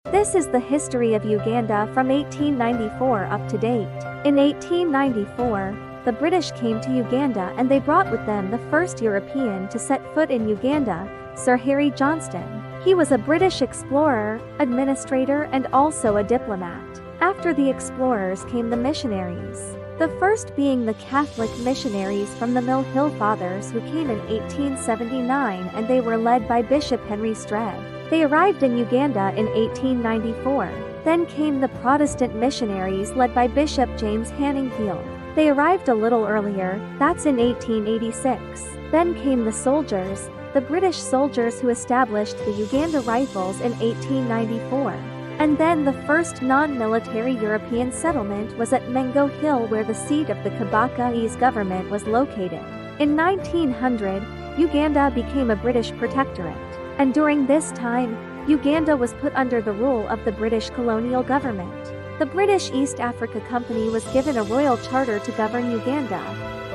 This is the history of Uganda from 1894 up to date. In 1894, the British came to Uganda and they brought with them the first European to set foot in Uganda, Sir Harry Johnston. He was a British explorer, administrator, and also a diplomat. After the explorers came the missionaries. The first being the Catholic missionaries from the Mill Hill Fathers who came in 1879, and they were led by Bishop Henry Streb. They arrived in Uganda in 1894. Then came the Protestant missionaries led by Bishop James Hanningfield. They arrived a little earlier, that's in 1886. Then came the soldiers, the British soldiers who established the Uganda Rifles in 1894. And then the first non-military European settlement was at Mengo Hill, where the seat of the Kabaka's government was located. In 1900, Uganda became a British protectorate. And during this time, Uganda was put under the rule of the British colonial government. The British East Africa Company was given a royal charter to govern Uganda,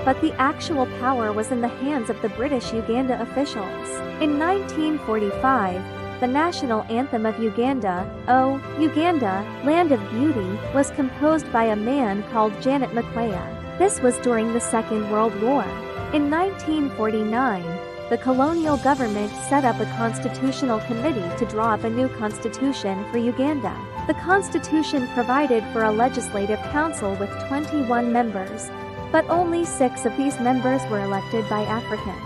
but the actual power was in the hands of the British Uganda officials. In 1945, the national anthem of Uganda, "O Uganda, Land of Beauty," was composed by a man called Janet Makwea. This was during the Second World War. In 1949, the colonial government set up a constitutional committee to draw up a new constitution for Uganda. The constitution provided for a legislative council with 21 members, but only 6 of these members were elected by Africans.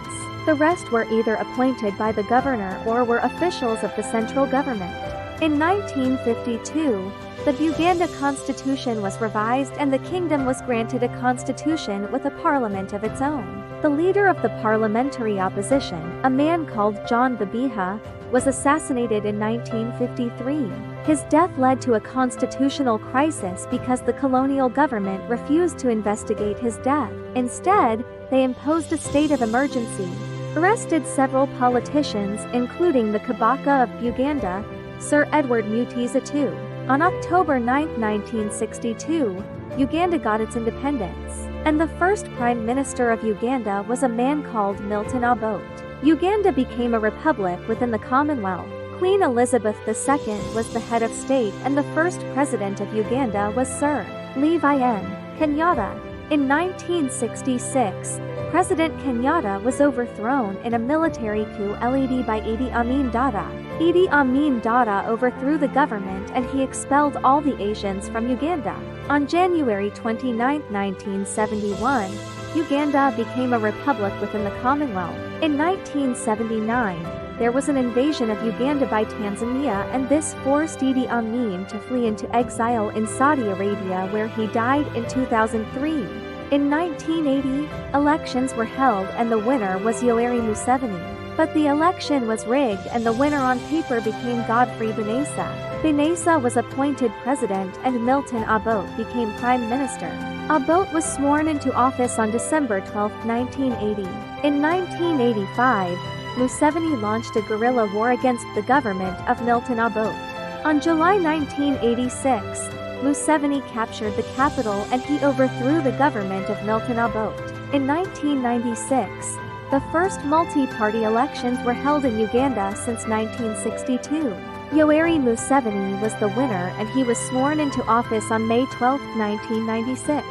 The rest were either appointed by the governor or were officials of the central government. In 1952, the Uganda Constitution was revised and the kingdom was granted a constitution with a parliament of its own. The leader of the parliamentary opposition, a man called John Babiha, was assassinated in 1953. His death led to a constitutional crisis because the colonial government refused to investigate hhis death. Instead, they imposed a state of emergency, arrested several politicians including the Kabaka of Uganda, Sir Edward Mutiza II. On October 9, 1962, Uganda got its independence, and the first Prime Minister of Uganda was a man called Milton Obote. Uganda became a republic within the Commonwealth. Queen Elizabeth II was the head of state, and the first president of Uganda was Sir Levi N. Kenyatta. In 1966, President Kenyatta was overthrown in a military coup led by Idi Amin Dada. Idi Amin Dada overthrew the government and he expelled all the Asians from Uganda. On January 29, 1971, Uganda became a republic within the Commonwealth. In 1979, there was an invasion of Uganda by Tanzania, and this forced Idi Amin to flee into exile in Saudi Arabia, where he died in 2003. In 1980, elections were held and the winner was Yoweri Museveni. But the election was rigged and the winner on paper became Godfrey Benesa. Benesa was appointed president and Milton Obote became prime minister. Obote was sworn into office on December 12, 1980. In 1985, Museveni launched a guerrilla war against the government of Milton Obote. On July 1986, Museveni captured the capital and he overthrew the government of Milton Obote. In 1996, the first multi-party elections were held in Uganda since 1962. Yoweri Museveni was the winner and he was sworn into office on May 12, 1996.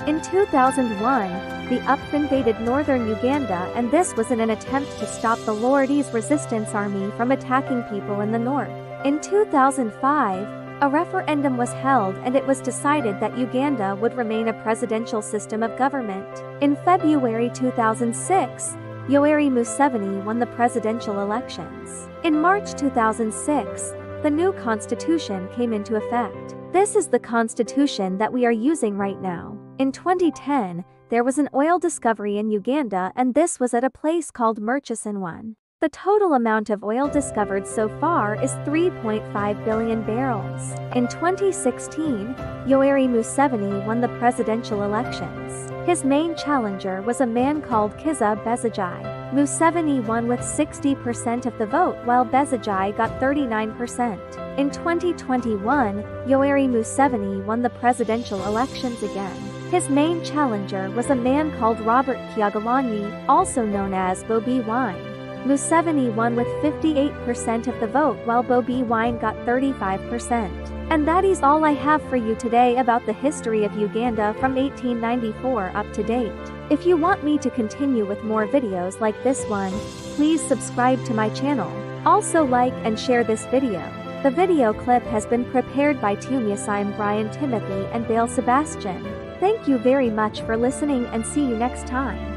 In 2001, the UP invaded northern Uganda, and this was in an attempt to stop the Lordese resistance army from attacking people in the north. In 2005, a referendum was held and it was decided that Uganda would remain a presidential system of government. In February 2006, Yoweri Museveni won the presidential elections. In March 2006, the new constitution came into effect. This is the constitution that we are using right now. In 2010, there was an oil discovery in Uganda, and this was at a place called Murchison 1. The total amount of oil discovered so far is 3.5 billion barrels. In 2016, Yoweri Museveni won the presidential elections. His main challenger was a man called Kizza Besigye. Museveni won with 60% of the vote while Besigye got 39%. In 2021, Yoweri Museveni won the presidential elections again. His main challenger was a man called Robert Kyagulanyi, also known as Bobi Wine. Museveni won with 58% of the vote while Bobi Wine got 35%. And that is all I have for you today about the history of Uganda from 1894 up to date. If you want me to continue with more videos like this one, please subscribe to my channel. Also like and share this video. The video clip has been prepared by Tumiasim Brian Timothy and Bale Sebastian. Thank you very much for listening and see you next time.